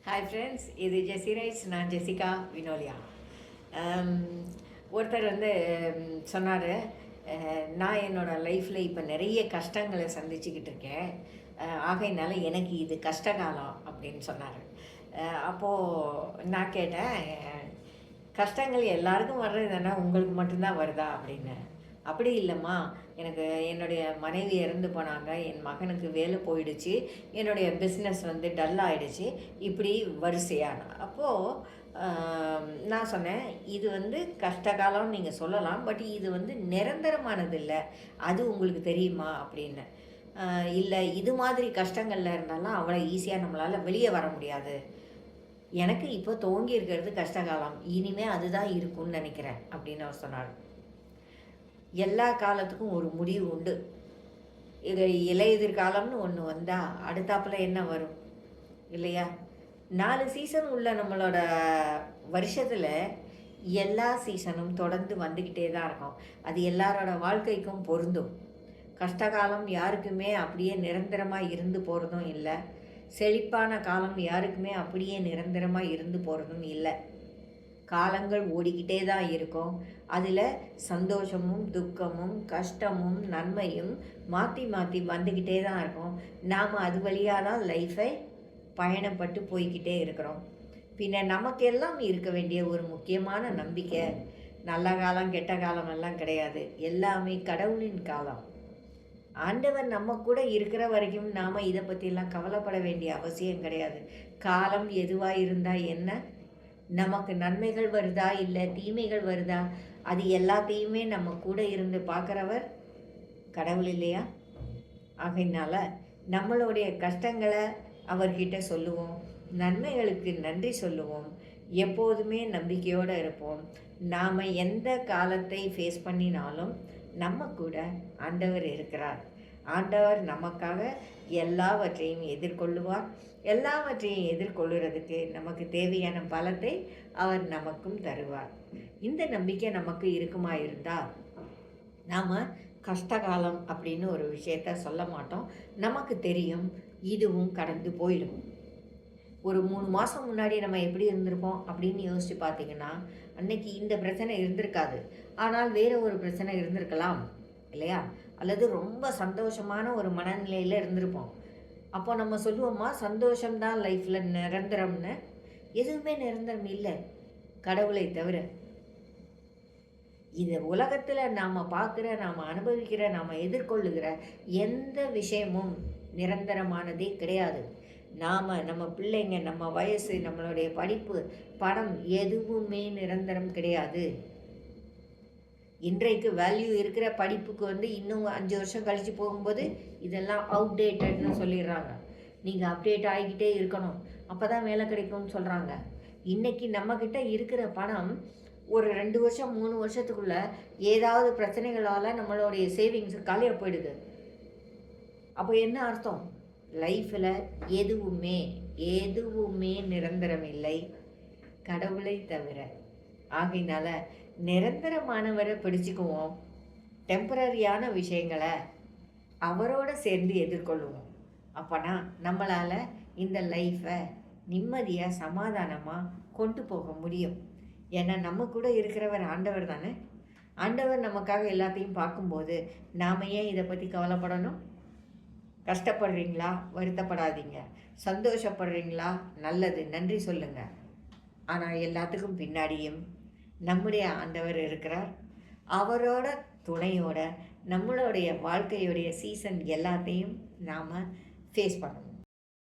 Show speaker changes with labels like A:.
A: Hi friends, இது ஜெஸி rights. நான் Jessica Vinolia. ஒருத்தர் சொன்னார், நான் என்னோடய லைஃப்பில் இப்போ நிறைய கஷ்டங்களை சந்திச்சுக்கிட்டு இருக்கேன், ஆகையினால எனக்கு இது கஷ்டகாலம் அப்படின்னு சொன்னார். அப்போது நான் கேட்டேன், கஷ்டங்கள் எல்லாருக்கும் வர்றது தானே, உங்களுக்கு மட்டும்தான் வருதா அப்படின்னு. அப்படி இல்லைம்மா, எனக்கு என்னுடைய மனைவி இறந்து போனாங்க, என் மகனுக்கு வேலை போயிடுச்சு, என்னுடைய பிஸ்னஸ் டல் ஆகிடுச்சு, இப்படி வரிசையான. அப்போது நான் சொன்னேன், இது கஷ்டகாலம்னு நீங்கள் சொல்லலாம், பட் இது நிரந்தரமானது இல்லை, அது உங்களுக்கு தெரியுமா அப்படின்னு. இல்லை, இது மாதிரி கஷ்டங்களில் இருந்தாலும் அவ்வளோ ஈஸியாக நம்மளால் வெளியே வர முடியாது. எனக்கு இப்போ துவங்கி இருக்கிறது கஷ்டகாலம், இனிமேல் அதுதான் இருக்கும்னு நினைக்கிறேன் அப்படின்னு அவர் சொன்னார். எல்லா காலத்துக்கும் ஒரு முடிவு உண்டு. இது இலையுதிர்காலம்னு ஒன்று வந்தால் அடுத்தாப்பில் என்ன வரும் இல்லையா? 4 சீசன் உள்ள நம்மளோட வருஷத்தில் எல்லா சீசனும் தொடர்ந்து வந்துக்கிட்டே தான் இருக்கும். அது எல்லாரோட வாழ்க்கைக்கும் பொருந்தும். கஷ்டகாலம் யாருக்குமே அப்படியே நிரந்தரமாக இருந்து போகிறதும் இல்லை, செழிப்பான காலம் யாருக்குமே அப்படியே நிரந்தரமாக இருந்து போகிறதும் இல்லை. காலங்கள் ஓடிக்கிட்டே தான் இருக்கும். அதில் சந்தோஷமும் துக்கமும் கஷ்டமும் நன்மையும் மாற்றி மாற்றி வந்துக்கிட்டே தான் இருக்கும். நாம் அது வழியாக தான் லைஃப்பை பயணப்பட்டு போய்கிட்டே இருக்கிறோம். பின்ன நமக்கெல்லாம் இருக்க வேண்டிய ஒரு முக்கியமான நம்பிக்கை, நல்ல காலம் கெட்ட காலம் எல்லாம் கிடையாது, எல்லாமே கடவுளின் காலம். ஆண்டவர் நம்ம கூட இருக்கிற வரைக்கும் நாம் இதை பற்றிலாம் கவலைப்பட வேண்டிய அவசியம் கிடையாது. காலம் எதுவாக இருந்தால் என்ன, நமக்கு நன்மைகள் வருதா இல்லை தீமைகள் வருதா, அது எல்லாத்தையுமே நம்ம கூட இருந்து பார்க்குறவர் கடவுள் இல்லையா? ஆகையினால நம்மளுடைய கஷ்டங்களை அவர்கிட்ட சொல்லுவோம், நன்மைகளுக்கு நன்றி சொல்லுவோம், எப்போதுமே நம்பிக்கையோடு இருப்போம். நாம் எந்த காலத்தை ஃபேஸ் பண்ணினாலும் நம்ம கூட ஆண்டவர் இருக்கிறார். ஆண்டவர் நமக்காக எல்லாவற்றையும் எதிர்கொள்ளுவார். எல்லாவற்றையும் எதிர்கொள்ளுறதுக்கு நமக்கு தேவையான பலத்தை அவர் நமக்கும் தருவார். இந்த நம்பிக்கை நமக்கு இருக்குமா இருந்தால் நாம் கஷ்டகாலம் அப்படின்னு ஒரு விஷயத்த சொல்ல மாட்டோம். நமக்கு தெரியும், இதுவும் கடந்து போயிடும். ஒரு 3 மாதம் முன்னாடி நம்ம எப்படி இருந்திருப்போம் அப்படின்னு யோசித்து பார்த்திங்கன்னா, அன்னைக்கு இந்த பிரச்சனை இருந்திருக்காது, ஆனால் வேறு ஒரு பிரச்சனை இருந்திருக்கலாம் இல்லையா? அல்லது ரொம்ப சந்தோஷமான ஒரு மனநிலையில் இருந்திருப்போம். அப்போ நம்ம சொல்லுவோமா, சந்தோஷம்தான் லைஃப்பில் நிரந்தரம்னு? எதுவுமே நிரந்தரம் இல்லை கடவுளை தவிர. இந்த உலகத்தில் நாம் பார்க்குற, நாம் அனுபவிக்கிற, நாம் எதிர்கொள்ளுகிற எந்த விஷயமும் நிரந்தரமானதே கிடையாது. நாம், நம்ம பிள்ளைங்க, நம்ம வயசு, நம்மளுடைய படிப்பு, பணம் எதுவுமே நிரந்தரம் கிடையாது. இன்றைக்கு வேல்யூ இருக்கிற படிப்புக்கு இன்னும் 5 வருஷம் கழித்து போகும்போது இதெல்லாம் அவுடேட்டட்னு சொல்லிடுறாங்க. நீங்கள் அப்டேட் ஆகிக்கிட்டே இருக்கணும், அப்போ தான் வேலை கிடைக்கும்னு சொல்கிறாங்க. இன்றைக்கி நம்மக்கிட்ட இருக்கிற பணம் ஒரு 2 வருஷம் 3 வருஷத்துக்குள்ளே ஏதாவது பிரச்சனைகளால் நம்மளுடைய சேவிங்ஸ் காலியாக போயிடுது. அப்போ என்ன அர்த்தம்? லைஃப்பில் எதுவுமே நிரந்தரம் இல்லை கடவுளை தவிர. ஆகையினால நிரந்தரமானவரை பிடிச்சிக்குவோம், டெம்பரரியான விஷயங்களை அவரோடு சேர்ந்து எதிர்கொள்ளுவோம். அப்போனா நம்மளால் இந்த லைஃப்பை நிம்மதியாக சமாதானமாக கொண்டு போக முடியும். ஏன்னா நம்ம கூட இருக்கிறவர் ஆண்டவர் தானே. ஆண்டவர் நமக்காக எல்லாத்தையும் பார்க்கும்போது நாம் ஏன் இதை பற்றி கவலைப்படணும்? கஷ்டப்படுறீங்களா? வருத்தப்படாதீங்க. சந்தோஷப்படுறீங்களா? நல்லது, நன்றி சொல்லுங்கள். ஆனால் எல்லாத்துக்கும் பின்னாடியும் நம்முடைய ஆண்டவர் இருக்கிறார். அவரோட துணையோட நம்மளுடைய வாழ்க்கையுடைய சீசன் எல்லாத்தையும் நாம் ஃபேஸ் பண்ணணும்.